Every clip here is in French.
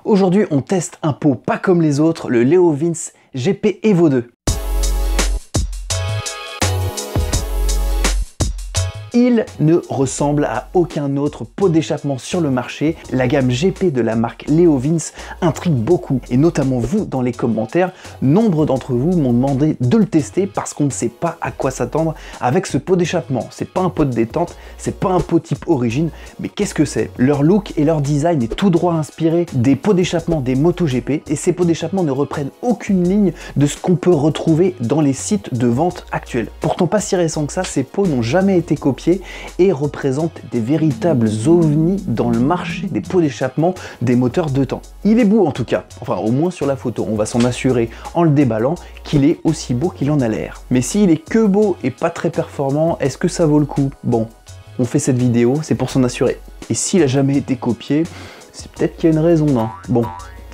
Aujourd'hui, on teste un pot pas comme les autres, le Leo Vince GP Evo 2. Il ne ressemble à aucun autre pot d'échappement sur le marché. La gamme GP de la marque Leo Vince intrigue beaucoup, et notamment vous dans les commentaires. Nombre d'entre vous m'ont demandé de le tester parce qu'on ne sait pas à quoi s'attendre avec ce pot d'échappement. C'est pas un pot de détente, c'est pas un pot type origine, mais qu'est-ce que c'est? Leur look et leur design est tout droit inspiré des pots d'échappement des MotoGP, et ces pots d'échappement ne reprennent aucune ligne de ce qu'on peut retrouver dans les sites de vente actuels. Pourtant pas si récent que ça, ces pots n'ont jamais été copiés et représentent des véritables ovnis dans le marché des pots d'échappement des moteurs de temps. Il est beau en tout cas, enfin au moins sur la photo, on va s'en assurer en le déballant qu'il est aussi beau qu'il en a l'air. Mais s'il est que beau et pas très performant, est-ce que ça vaut le coup? Bon, on fait cette vidéo, c'est pour s'en assurer. Et s'il a jamais été copié, c'est peut-être qu'il y a une raison, non? Bon.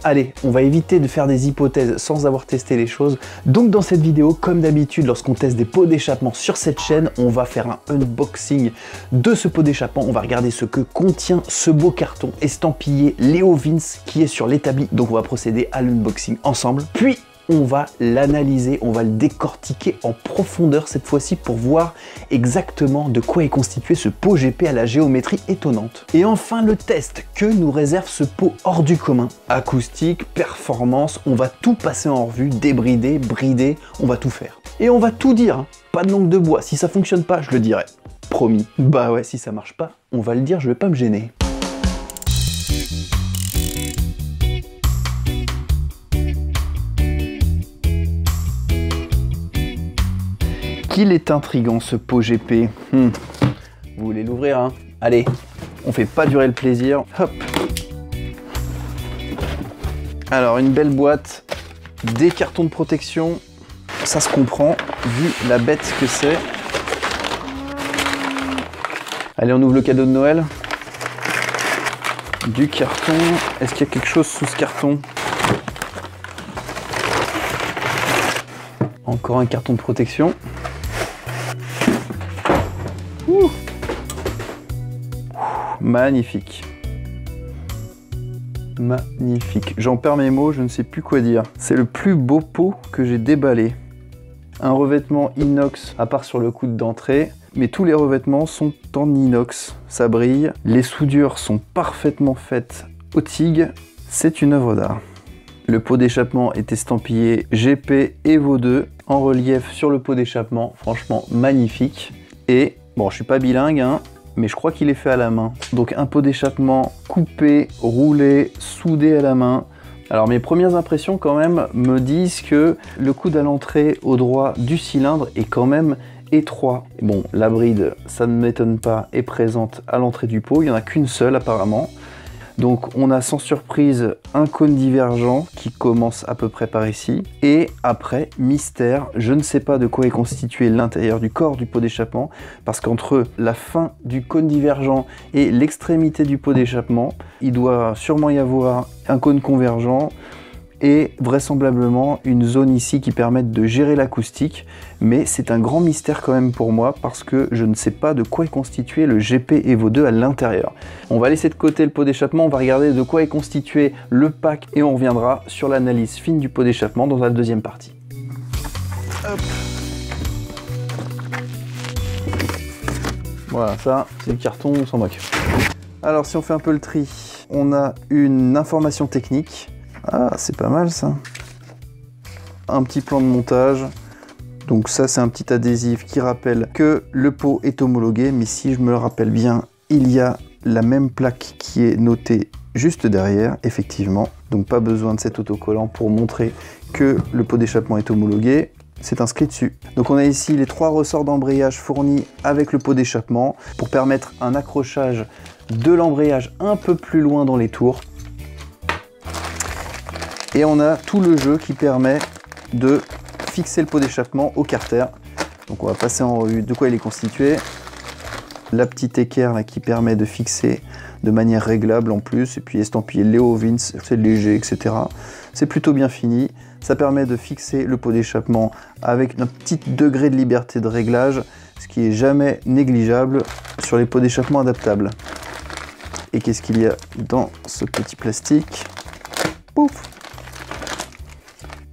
Allez, on va éviter de faire des hypothèses sans avoir testé les choses. Donc dans cette vidéo, comme d'habitude, lorsqu'on teste des pots d'échappement sur cette chaîne, on va faire un unboxing de ce pot d'échappement. On va regarder ce que contient ce beau carton estampillé Leo Vince qui est sur l'établi. Donc on va procéder à l'unboxing ensemble. Puis on va l'analyser, on va le décortiquer en profondeur cette fois-ci pour voir exactement de quoi est constitué ce pot GP à la géométrie étonnante. Et enfin le test que nous réserve ce pot hors du commun. Acoustique, performance, on va tout passer en revue, débrider, brider, on va tout faire. Et on va tout dire, hein. Pas de langue de bois, si ça fonctionne pas, je le dirai. Promis. Bah ouais, si ça marche pas, on va le dire, je vais pas me gêner. Qu'il est intriguant ce pot GP. Vous voulez l'ouvrir, hein? Allez, on fait pas durer le plaisir. Hop. Alors une belle boîte, des cartons de protection, ça se comprend vu la bête que c'est. Allez, on ouvre le cadeau de Noël. Du carton. Est-ce qu'il y a quelque chose sous ce carton? Encore un carton de protection. Magnifique. Magnifique. J'en perds mes mots, je ne sais plus quoi dire. C'est le plus beau pot que j'ai déballé. Un revêtement inox, à part sur le coude d'entrée, mais tous les revêtements sont en inox. Ça brille. Les soudures sont parfaitement faites au TIG. C'est une œuvre d'art. Le pot d'échappement est estampillé GP Evo 2 en relief sur le pot d'échappement. Franchement magnifique. Et bon, je suis pas bilingue, hein, mais je crois qu'il est fait à la main. Donc un pot d'échappement coupé, roulé, soudé à la main. Alors mes premières impressions quand même me disent que le coude à l'entrée au droit du cylindre est quand même étroit. Bon, la bride, ça ne m'étonne pas, est présente à l'entrée du pot. Il n'y en a qu'une seule apparemment. Donc on a sans surprise un cône divergent qui commence à peu près par ici. Et après, mystère, je ne sais pas de quoi est constitué l'intérieur du corps du pot d'échappement, parce qu'entre la fin du cône divergent et l'extrémité du pot d'échappement, il doit sûrement y avoir un cône convergent et vraisemblablement une zone ici qui permette de gérer l'acoustique, mais c'est un grand mystère quand même pour moi parce que je ne sais pas de quoi est constitué le GP Evo 2 à l'intérieur. On va laisser de côté le pot d'échappement, on va regarder de quoi est constitué le pack et on reviendra sur l'analyse fine du pot d'échappement dans la deuxième partie. Hop. Voilà, ça c'est le carton, on s'en moque. Alors si on fait un peu le tri, on a une information technique. Ah, c'est pas mal ça. Un petit plan de montage. Donc ça, c'est un petit adhésif qui rappelle que le pot est homologué. Mais si je me le rappelle bien, il y a la même plaque qui est notée juste derrière, effectivement. Donc pas besoin de cet autocollant pour montrer que le pot d'échappement est homologué. C'est inscrit dessus. Donc on a ici les 3 ressorts d'embrayage fournis avec le pot d'échappement pour permettre un accrochage de l'embrayage un peu plus loin dans les tours. Et on a tout le jeu qui permet de fixer le pot d'échappement au carter. Donc on va passer en revue de quoi il est constitué. La petite équerre là, qui permet de fixer de manière réglable en plus. Et puis estampillé Leo Vince, c'est léger, etc. C'est plutôt bien fini. Ça permet de fixer le pot d'échappement avec un petit degré de liberté de réglage, ce qui est jamais négligeable sur les pots d'échappement adaptables. Et qu'est-ce qu'il y a dans ce petit plastique? Pouf.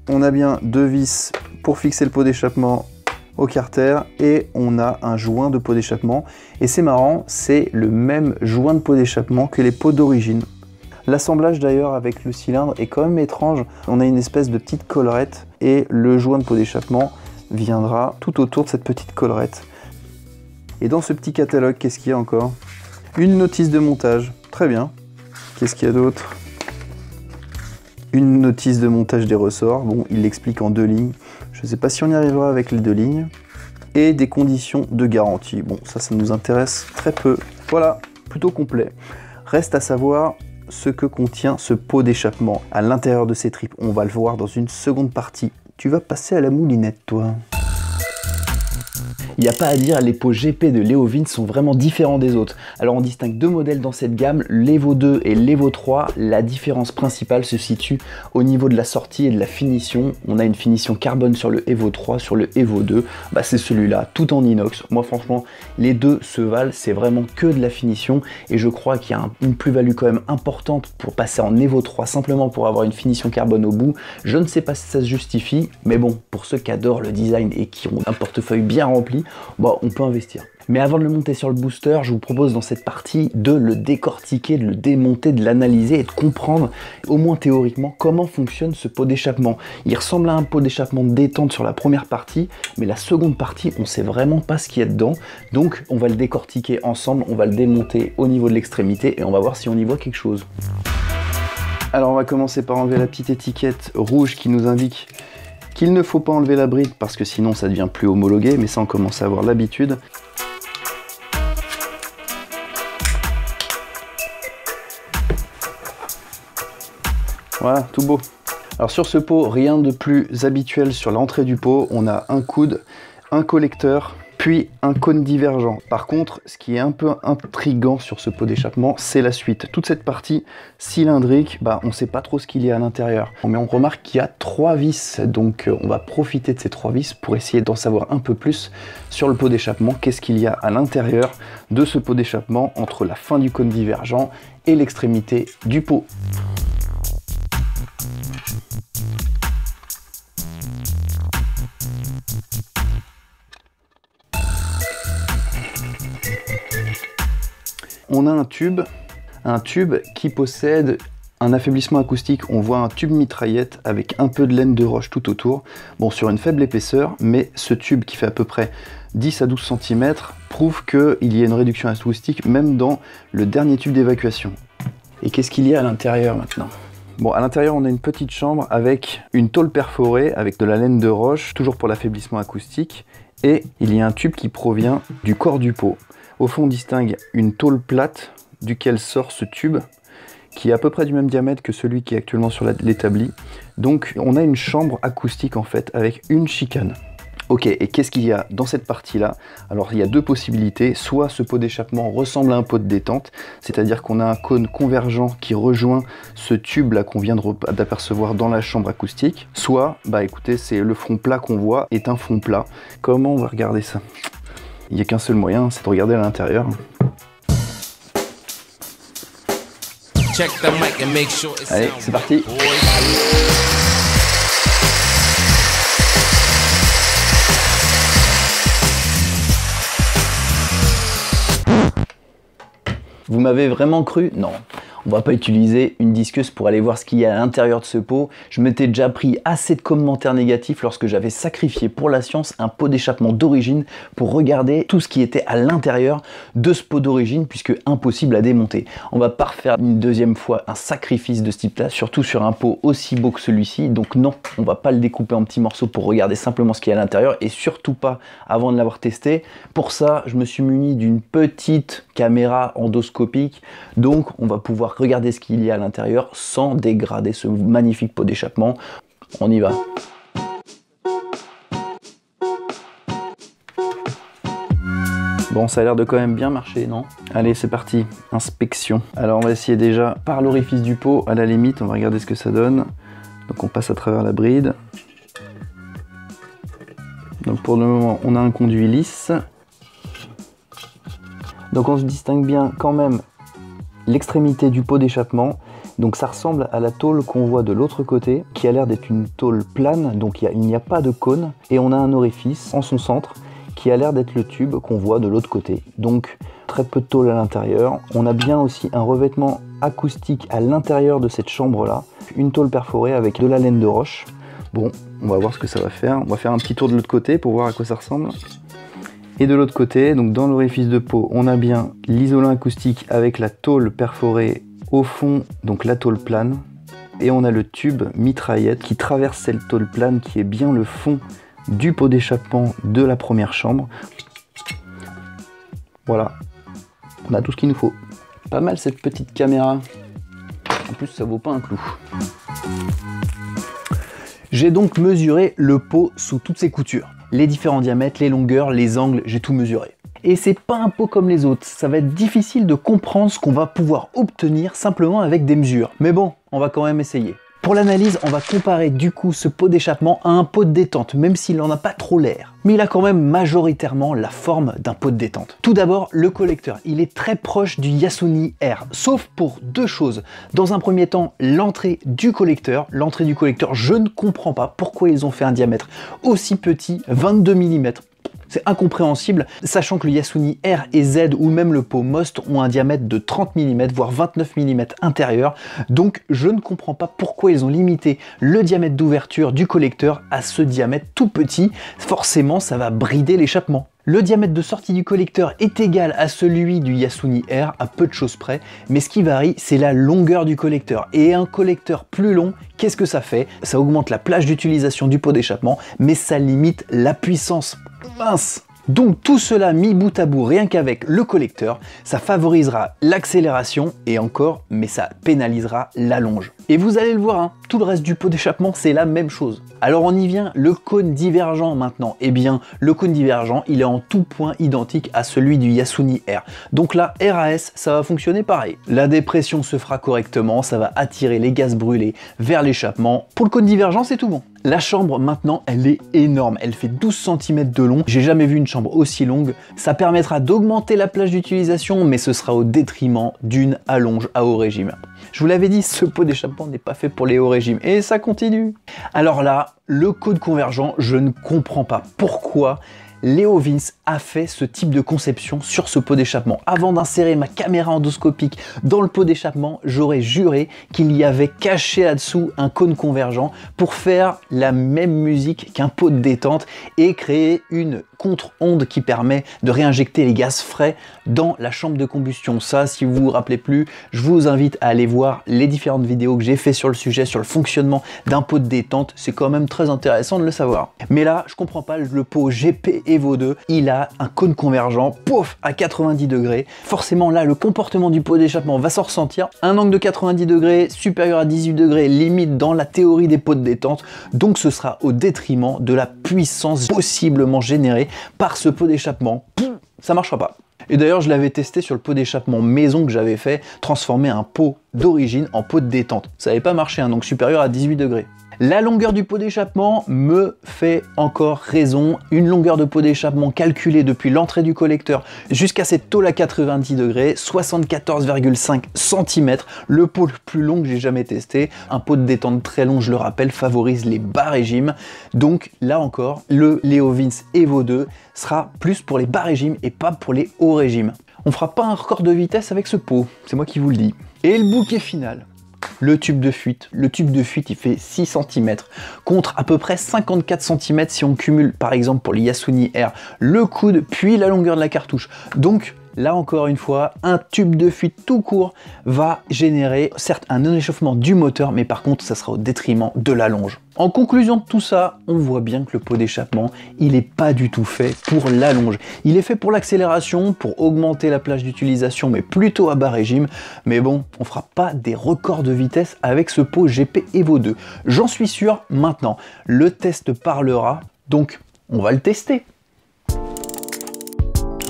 On a bien 2 vis pour fixer le pot d'échappement au carter et on a un joint de pot d'échappement. Et c'est marrant, c'est le même joint de pot d'échappement que les pots d'origine. L'assemblage d'ailleurs avec le cylindre est quand même étrange. On a une espèce de petite collerette et le joint de pot d'échappement viendra tout autour de cette petite collerette. Et dans ce petit catalogue, qu'est-ce qu'il y a encore? Une notice de montage, très bien. Qu'est-ce qu'il y a d'autre? Une notice de montage des ressorts, bon, il l'explique en 2 lignes. Je ne sais pas si on y arrivera avec les 2 lignes. Et des conditions de garantie. Bon, ça nous intéresse très peu. Voilà, plutôt complet. Reste à savoir ce que contient ce pot d'échappement à l'intérieur de ces tripes. On va le voir dans une seconde partie. Tu vas passer à la moulinette, toi. Il n'y a pas à dire, les pots GP de Leo Vince sont vraiment différents des autres. Alors on distingue 2 modèles dans cette gamme, l'Evo 2 et l'Evo 3. La différence principale se situe au niveau de la sortie et de la finition. On a une finition carbone sur le Evo 3, sur le Evo 2, c'est celui-là, tout en inox. Moi franchement, les deux se valent, c'est vraiment que de la finition et je crois qu'il y a une plus-value quand même importante pour passer en Evo 3 simplement pour avoir une finition carbone au bout. Je ne sais pas si ça se justifie, mais bon, pour ceux qui adorent le design et qui ont un portefeuille bien rempli, on peut investir. Mais avant de le monter sur le booster, je vous propose dans cette partie de le décortiquer, de le démonter, de l'analyser et de comprendre, au moins théoriquement, comment fonctionne ce pot d'échappement. Il ressemble à un pot d'échappement de détente sur la première partie, mais la seconde partie, on ne sait vraiment pas ce qu'il y a dedans. Donc on va le décortiquer ensemble, on va le démonter au niveau de l'extrémité et on va voir si on y voit quelque chose. Alors on va commencer par enlever la petite étiquette rouge qui nous indique qu'il ne faut pas enlever la bride parce que sinon ça devient plus homologué, mais ça on commence à avoir l'habitude. Voilà, tout beau. Alors sur ce pot, rien de plus habituel sur l'entrée du pot. On a un coude, un collecteur, puis un cône divergent. Par contre, ce qui est un peu intriguant sur ce pot d'échappement, c'est la suite. Toute cette partie cylindrique, on ne sait pas trop ce qu'il y a à l'intérieur. Mais on remarque qu'il y a 3 vis, donc on va profiter de ces 3 vis pour essayer d'en savoir un peu plus sur le pot d'échappement. Qu'est-ce qu'il y a à l'intérieur de ce pot d'échappement entre la fin du cône divergent et l'extrémité du pot. On a un tube qui possède un affaiblissement acoustique. On voit un tube mitraillette avec un peu de laine de roche tout autour. Bon, sur une faible épaisseur, mais ce tube qui fait à peu près 10 à 12 cm prouve qu'il y a une réduction acoustique même dans le dernier tube d'évacuation. Et qu'est-ce qu'il y a à l'intérieur maintenant ? Bon, à l'intérieur, on a une petite chambre avec une tôle perforée avec de la laine de roche, toujours pour l'affaiblissement acoustique. Et il y a un tube qui provient du corps du pot. Au fond, on distingue une tôle plate duquel sort ce tube qui est à peu près du même diamètre que celui qui est actuellement sur l'établi. Donc on a une chambre acoustique en fait avec une chicane. Ok, et qu'est-ce qu'il y a dans cette partie-là? Alors il y a 2 possibilités. Soit ce pot d'échappement ressemble à un pot de détente, c'est-à-dire qu'on a un cône convergent qui rejoint ce tube-là qu'on vient d'apercevoir dans la chambre acoustique. Soit, écoutez, c'est le fond plat qu'on voit est un fond plat. Comment on va regarder ça? Il n'y a qu'un seul moyen, c'est de regarder à l'intérieur. Allez, c'est parti. Vous m'avez vraiment cru? Non. On va pas utiliser une disqueuse pour aller voir ce qu'il y a à l'intérieur de ce pot. Je m'étais déjà pris assez de commentaires négatifs lorsque j'avais sacrifié pour la science un pot d'échappement d'origine pour regarder tout ce qui était à l'intérieur de ce pot d'origine puisque impossible à démonter. On va pas refaire une deuxième fois un sacrifice de ce type-là, surtout sur un pot aussi beau que celui-ci. Donc non, on va pas le découper en petits morceaux pour regarder simplement ce qu'il y a à l'intérieur et surtout pas avant de l'avoir testé. Pour ça, je me suis muni d'une petite caméra endoscopique. Donc on va pouvoir regarder ce qu'il y a à l'intérieur sans dégrader ce magnifique pot d'échappement. On y va. Bon, ça a l'air de quand même bien marcher, non? Allez, c'est parti, inspection. Alors on va essayer déjà par l'orifice du pot, à la limite, on va regarder ce que ça donne. Donc on passe à travers la bride. Donc pour le moment, on a un conduit lisse. Donc on se distingue bien quand même l'extrémité du pot d'échappement. Donc ça ressemble à la tôle qu'on voit de l'autre côté, qui a l'air d'être une tôle plane, donc il n'y a pas de cône, et on a un orifice en son centre, qui a l'air d'être le tube qu'on voit de l'autre côté. Donc très peu de tôle à l'intérieur. On a bien aussi un revêtement acoustique à l'intérieur de cette chambre-là, une tôle perforée avec de la laine de roche. Bon, on va voir ce que ça va faire. On va faire un petit tour de l'autre côté pour voir à quoi ça ressemble. Et de l'autre côté, donc dans l'orifice de peau, on a bien l'isolant acoustique avec la tôle perforée au fond, donc la tôle plane. Et on a le tube mitraillette qui traverse cette tôle plane qui est bien le fond du pot d'échappement de la première chambre. Voilà, on a tout ce qu'il nous faut. Pas mal cette petite caméra. En plus, ça vaut pas un clou. J'ai donc mesuré le pot sous toutes ses coutures. Les différents diamètres, les longueurs, les angles, j'ai tout mesuré. Et c'est pas un pot comme les autres, ça va être difficile de comprendre ce qu'on va pouvoir obtenir simplement avec des mesures. Mais bon, on va quand même essayer. Pour l'analyse, on va comparer du coup ce pot d'échappement à un pot de détente, même s'il n'en a pas trop l'air. Mais il a quand même majoritairement la forme d'un pot de détente. Tout d'abord, le collecteur, il est très proche du Yasuni R, sauf pour deux choses. Dans un premier temps, l'entrée du collecteur. L'entrée du collecteur, je ne comprends pas pourquoi ils ont fait un diamètre aussi petit, 22 mm. C'est incompréhensible, sachant que le Yasuni R et Z ou même le pot Most ont un diamètre de 30 mm, voire 29 mm intérieur. Donc je ne comprends pas pourquoi ils ont limité le diamètre d'ouverture du collecteur à ce diamètre tout petit. Forcément, ça va brider l'échappement. Le diamètre de sortie du collecteur est égal à celui du Yasuni R à peu de choses près, mais ce qui varie, c'est la longueur du collecteur. Et un collecteur plus long, qu'est-ce que ça fait? Ça augmente la plage d'utilisation du pot d'échappement, mais ça limite la puissance. Mince! Donc tout cela mis bout à bout, rien qu'avec le collecteur, ça favorisera l'accélération et encore, mais ça pénalisera l'allonge. Et vous allez le voir, hein, tout le reste du pot d'échappement, c'est la même chose. Alors on y vient, le cône divergent maintenant. Eh bien, le cône divergent, il est en tout point identique à celui du Yasuni R. Donc là, RAS, ça va fonctionner pareil. La dépression se fera correctement, ça va attirer les gaz brûlés vers l'échappement. Pour le cône divergent, c'est tout bon. La chambre maintenant, elle est énorme, elle fait 12 cm de long, j'ai jamais vu une chambre aussi longue. Ça permettra d'augmenter la plage d'utilisation, mais ce sera au détriment d'une allonge à haut régime. Je vous l'avais dit, ce pot d'échappement n'est pas fait pour les hauts régimes, et ça continue. Alors là, le cône convergent, je ne comprends pas pourquoi Leo Vince a fait ce type de conception sur ce pot d'échappement. Avant d'insérer ma caméra endoscopique dans le pot d'échappement, j'aurais juré qu'il y avait caché là-dessous un cône convergent pour faire la même musique qu'un pot de détente et créer une contre-onde qui permet de réinjecter les gaz frais dans la chambre de combustion. Ça, si vous vous rappelez plus, je vous invite à aller voir les différentes vidéos que j'ai fait sur le sujet, sur le fonctionnement d'un pot de détente. C'est quand même très intéressant de le savoir. Mais là, je comprends pas, le pot GP Evo 2, il a un cône convergent, pouf, à 90 degrés. Forcément, là, le comportement du pot d'échappement va s'en ressentir. Un angle de 90 degrés supérieur à 18 degrés, limite dans la théorie des pots de détente. Donc, ce sera au détriment de la puissance possiblement générée par ce pot d'échappement. Ça marchera pas. Et d'ailleurs, je l'avais testé sur le pot d'échappement maison que j'avais fait, transformer un pot d'origine en pot de détente. Ça n'avait pas marché, un angle supérieur à 18 degrés. La longueur du pot d'échappement me fait encore raison. Une longueur de pot d'échappement calculée depuis l'entrée du collecteur jusqu'à cette tôle à 90 degrés, 74,5 cm, le pot le plus long que j'ai jamais testé. Un pot de détente très long, je le rappelle, favorise les bas régimes. Donc là encore, le Leo Vince Evo 2 sera plus pour les bas régimes et pas pour les hauts régimes. On fera pas un record de vitesse avec ce pot, c'est moi qui vous le dis. Et le bouquet final. Le tube de fuite. Le tube de fuite, il fait 6 cm contre à peu près 54 cm si on cumule par exemple pour le Yasuni R le coude puis la longueur de la cartouche. Donc là encore une fois, un tube de fuite tout court va générer certes un non-échauffement du moteur, mais par contre ça sera au détriment de la longe. En conclusion de tout ça, on voit bien que le pot d'échappement, il n'est pas du tout fait pour la longe. Il est fait pour l'accélération, pour augmenter la plage d'utilisation, mais plutôt à bas régime. Mais bon, on fera pas des records de vitesse avec ce pot GP Evo 2. J'en suis sûr maintenant. Le test parlera, donc on va le tester.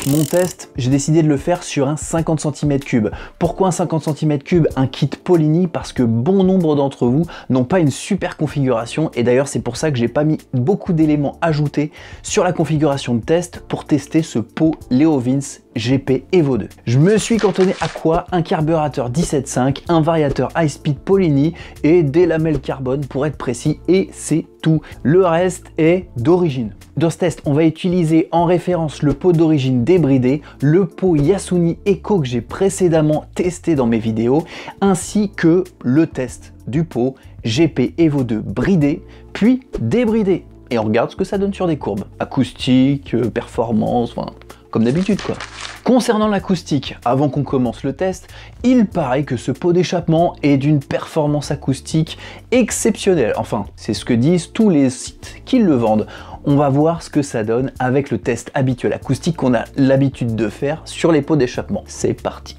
Mon test, j'ai décidé de le faire sur un 50 cm3. Pourquoi un 50 cm3? Un kit Polini, parce que bon nombre d'entre vous n'ont pas une super configuration, et d'ailleurs c'est pour ça que j'ai pas mis beaucoup d'éléments ajoutés sur la configuration de test pour tester ce pot Leo Vince GP Evo 2. Je me suis cantonné à quoi? Un carburateur 17.5, un variateur high speed Polini et des lamelles carbone pour être précis, et c'est tout. Le reste est d'origine. Dans ce test, on va utiliser en référence le pot d'origine débridé, le pot Yasuni Eco que j'ai précédemment testé dans mes vidéos, ainsi que le test du pot GP Evo 2 bridé, puis débridé. Et on regarde ce que ça donne sur des courbes. Acoustique, performance, enfin, comme d'habitude quoi. Concernant l'acoustique, avant qu'on commence le test, il paraît que ce pot d'échappement est d'une performance acoustique exceptionnelle. Enfin, c'est ce que disent tous les sites qui le vendent. On va voir ce que ça donne avec le test habituel acoustique qu'on a l'habitude de faire sur les pots d'échappement. C'est parti.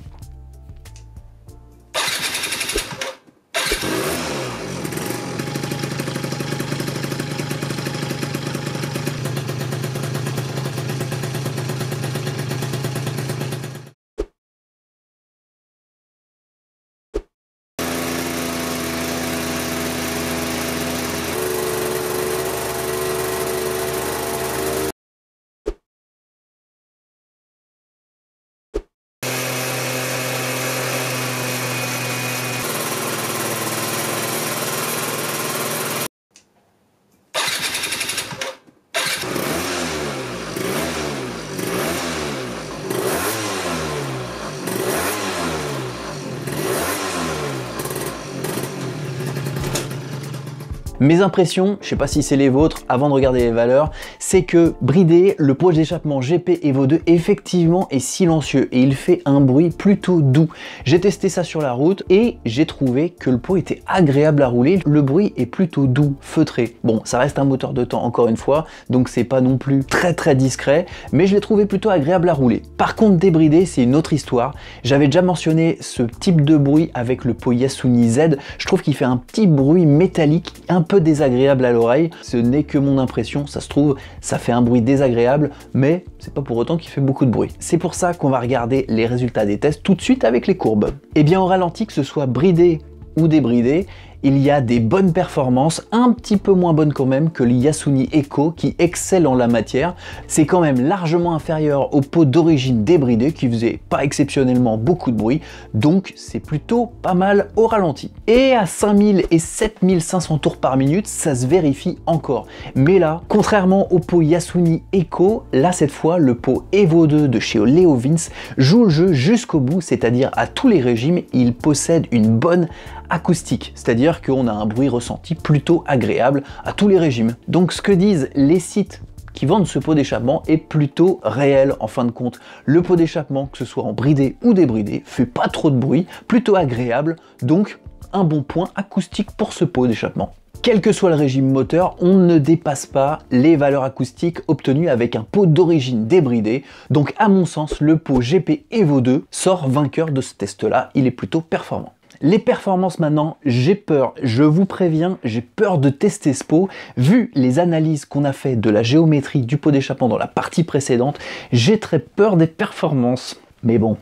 Mes impressions, je sais pas si c'est les vôtres, avant de regarder les valeurs, c'est que bridé, le pot d'échappement GP Evo 2 effectivement est silencieux et il fait un bruit plutôt doux. J'ai testé ça sur la route et j'ai trouvé que le pot était agréable à rouler. Le bruit est plutôt doux, feutré. Bon, ça reste un moteur de temps encore une fois, donc c'est pas non plus très discret, mais je l'ai trouvé plutôt agréable à rouler. Par contre, débridé, c'est une autre histoire. J'avais déjà mentionné ce type de bruit avec le pot Yasuni Z. Je trouve qu'il fait un petit bruit métallique, un peu désagréable à l'oreille. Ce n'est que mon impression, ça se trouve, ça fait un bruit désagréable, mais c'est pas pour autant qu'il fait beaucoup de bruit. C'est pour ça qu'on va regarder les résultats des tests tout de suite avec les courbes. Et bien au ralenti, que ce soit bridé ou débridé, il y a des bonnes performances, un petit peu moins bonnes quand même que le Yasuni Eco qui excelle en la matière. C'est quand même largement inférieur au pot d'origine débridé qui faisait pas exceptionnellement beaucoup de bruit, donc c'est plutôt pas mal au ralenti. Et à 5000 et 7500 tours par minute, ça se vérifie encore. Mais là, contrairement au pot Yasuni Eco, là cette fois le pot Evo 2 de chez Leo Vince joue le jeu jusqu'au bout, c'est-à-dire à tous les régimes, il possède une bonne acoustique, c'est-à-dire qu'on a un bruit ressenti plutôt agréable à tous les régimes. Donc ce que disent les sites qui vendent ce pot d'échappement est plutôt réel en fin de compte. Le pot d'échappement, que ce soit en bridé ou débridé, fait pas trop de bruit, plutôt agréable, donc un bon point acoustique pour ce pot d'échappement. Quel que soit le régime moteur, on ne dépasse pas les valeurs acoustiques obtenues avec un pot d'origine débridé. Donc à mon sens, le pot GP Evo 2 sort vainqueur de ce test-là, il est plutôt performant. Les performances maintenant, j'ai peur, je vous préviens, j'ai peur de tester ce pot. Vu les analyses qu'on a fait de la géométrie du pot d'échappement dans la partie précédente, j'ai très peur des performances. Mais bon,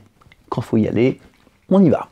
quand faut y aller, on y va.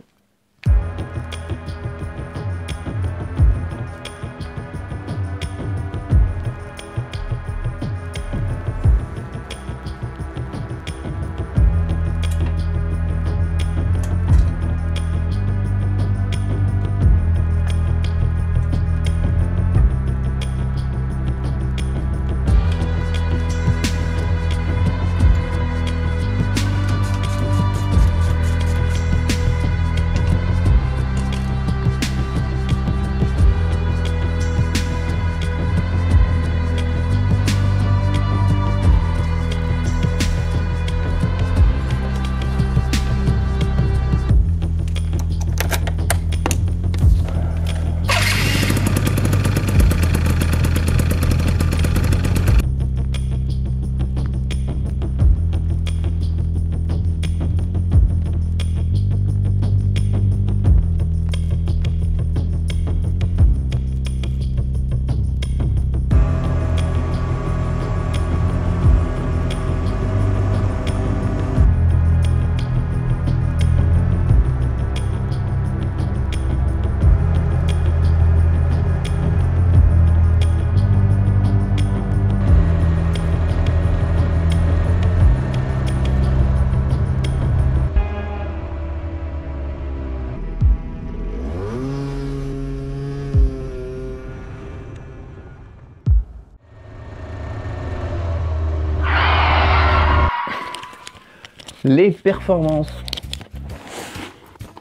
Les performances.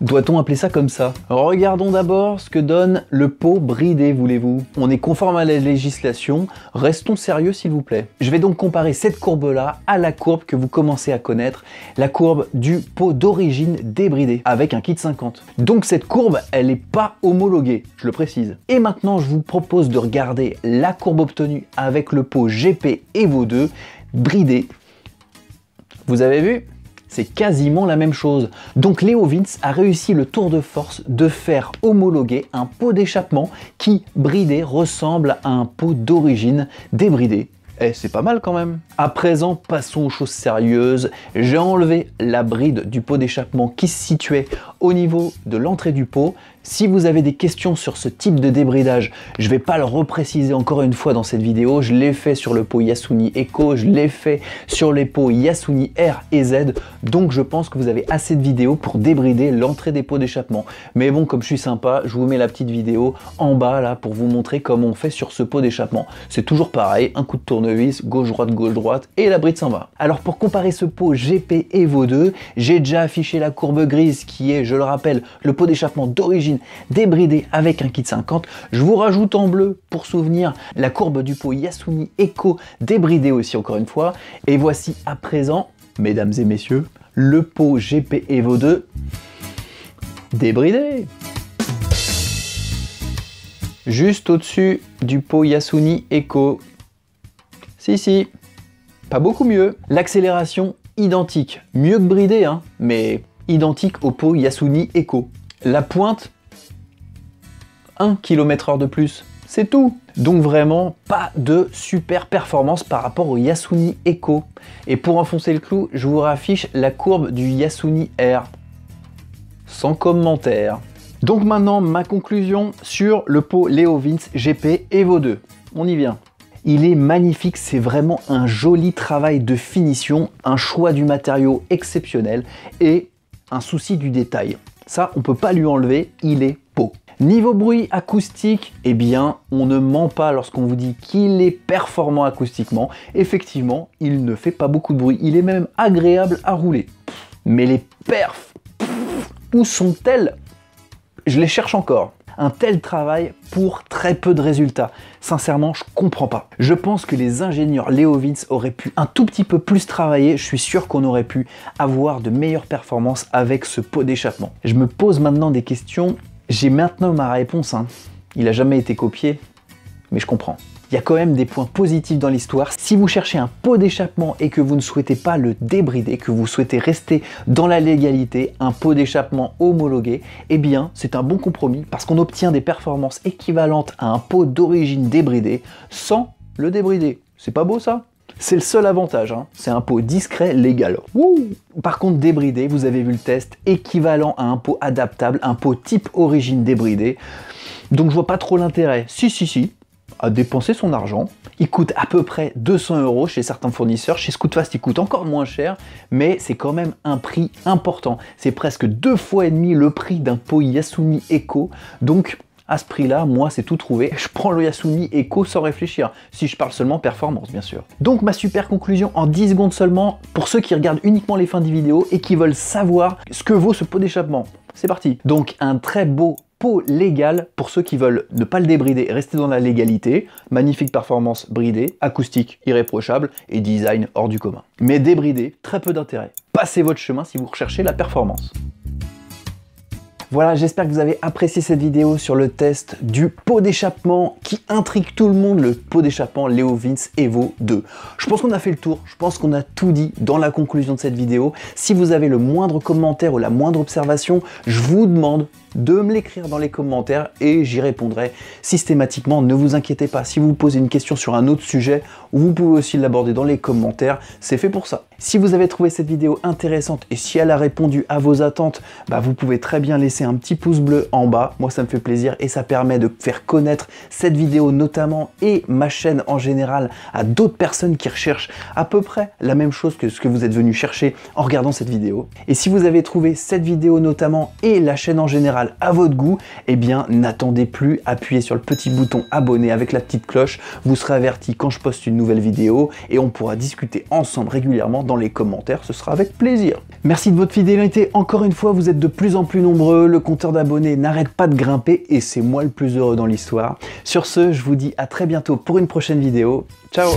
Doit-on appeler ça comme ça? Regardons d'abord ce que donne le pot bridé, voulez-vous. On est conforme à la législation, restons sérieux s'il vous plaît. Je vais donc comparer cette courbe-là à la courbe que vous commencez à connaître, la courbe du pot d'origine débridé, avec un kit 50. Donc cette courbe, elle n'est pas homologuée, je le précise. Et maintenant, je vous propose de regarder la courbe obtenue avec le pot GP Evo 2 bridé. Vous avez vu? C'est quasiment la même chose. Donc Leo Vince a réussi le tour de force de faire homologuer un pot d'échappement qui, bridé, ressemble à un pot d'origine débridé. Eh, c'est pas mal quand même. À présent, passons aux choses sérieuses. J'ai enlevé la bride du pot d'échappement qui se situait au niveau de l'entrée du pot. Si vous avez des questions sur ce type de débridage, je ne vais pas le repréciser encore une fois dans cette vidéo. Je l'ai fait sur le pot Yasuni Eco, je l'ai fait sur les pots Yasuni R et Z. Donc je pense que vous avez assez de vidéos pour débrider l'entrée des pots d'échappement. Mais bon, comme je suis sympa, je vous mets la petite vidéo en bas là pour vous montrer comment on fait sur ce pot d'échappement. C'est toujours pareil, un coup de tournevis, gauche-droite et la bride s'en va. Alors pour comparer ce pot GP Evo 2, j'ai déjà affiché la courbe grise qui est, je le rappelle, le pot d'échappement d'origine débridé avec un kit 50. Je vous rajoute en bleu pour souvenir la courbe du pot Yasuni Eco débridé aussi encore une fois. Et voici à présent, mesdames et messieurs, le pot GP Evo 2 débridé. Juste au-dessus du pot Yasuni Eco. Si, pas beaucoup mieux. L'accélération identique, mieux que bridé, hein, mais identique au pot Yasuni Eco. La pointe, 1 km/h de plus, c'est tout. Donc vraiment, pas de super performance par rapport au Yasuni Eco. Et pour enfoncer le clou, je vous raffiche la courbe du Yasuni R. Sans commentaire. Donc maintenant, ma conclusion sur le pot Leo Vince GP Evo 2. On y vient. Il est magnifique, c'est vraiment un joli travail de finition, un choix du matériau exceptionnel et un souci du détail. Ça, on peut pas lui enlever, il est beau. Niveau bruit acoustique, eh bien, on ne ment pas lorsqu'on vous dit qu'il est performant acoustiquement. Effectivement, il ne fait pas beaucoup de bruit, il est même agréable à rouler. Mais les perfs, où sont-elles? Je les cherche encore. Un tel travail pour très peu de résultats. Sincèrement, je comprends pas. Je pense que les ingénieurs Leo Vince auraient pu un tout petit peu plus travailler. Je suis sûr qu'on aurait pu avoir de meilleures performances avec ce pot d'échappement. Je me pose maintenant des questions. J'ai maintenant ma réponse. Hein. Il n'a jamais été copié, mais je comprends. Il y a quand même des points positifs dans l'histoire. Si vous cherchez un pot d'échappement et que vous ne souhaitez pas le débrider, que vous souhaitez rester dans la légalité, un pot d'échappement homologué, eh bien c'est un bon compromis parce qu'on obtient des performances équivalentes à un pot d'origine débridé sans le débrider. C'est pas beau ça? C'est le seul avantage, hein. C'est un pot discret, légal. Wouh! Par contre, débridé, vous avez vu le test, équivalent à un pot adaptable, un pot type origine débridé. Donc je vois pas trop l'intérêt. Si. À dépenser son argent. Il coûte à peu près 200 € chez certains fournisseurs. Chez Scootfast, il coûte encore moins cher, mais c'est quand même un prix important. C'est presque 2,5 fois le prix d'un pot Yasuni Eco. Donc, à ce prix-là, moi, c'est tout trouvé. Je prends le Yasuni Eco sans réfléchir. Si je parle seulement performance, bien sûr. Donc, ma super conclusion en 10 secondes seulement pour ceux qui regardent uniquement les fins des vidéos et qui veulent savoir ce que vaut ce pot d'échappement. C'est parti. Donc, un très beau pot légal pour ceux qui veulent ne pas le débrider et rester dans la légalité. Magnifique performance bridée, acoustique irréprochable et design hors du commun. Mais débridé, très peu d'intérêt. Passez votre chemin si vous recherchez la performance. Voilà, j'espère que vous avez apprécié cette vidéo sur le test du pot d'échappement qui intrigue tout le monde, le pot d'échappement Leo Vince Evo 2. Je pense qu'on a fait le tour, je pense qu'on a tout dit dans la conclusion de cette vidéo. Si vous avez le moindre commentaire ou la moindre observation, je vous demande de me l'écrire dans les commentaires et j'y répondrai systématiquement. Ne vous inquiétez pas, si vous posez une question sur un autre sujet, vous pouvez aussi l'aborder dans les commentaires, c'est fait pour ça. Si vous avez trouvé cette vidéo intéressante et si elle a répondu à vos attentes, vous pouvez très bien laisser un petit pouce bleu en bas, moi ça me fait plaisir et ça permet de faire connaître cette vidéo notamment et ma chaîne en général à d'autres personnes qui recherchent à peu près la même chose que ce que vous êtes venu chercher en regardant cette vidéo. Et si vous avez trouvé cette vidéo notamment et la chaîne en général général à votre goût, eh bien n'attendez plus, appuyez sur le petit bouton abonner avec la petite cloche, vous serez averti quand je poste une nouvelle vidéo et on pourra discuter ensemble régulièrement dans les commentaires, ce sera avec plaisir. Merci de votre fidélité, encore une fois vous êtes de plus en plus nombreux, le compteur d'abonnés n'arrête pas de grimper et c'est moi le plus heureux dans l'histoire. Sur ce, je vous dis à très bientôt pour une prochaine vidéo, ciao.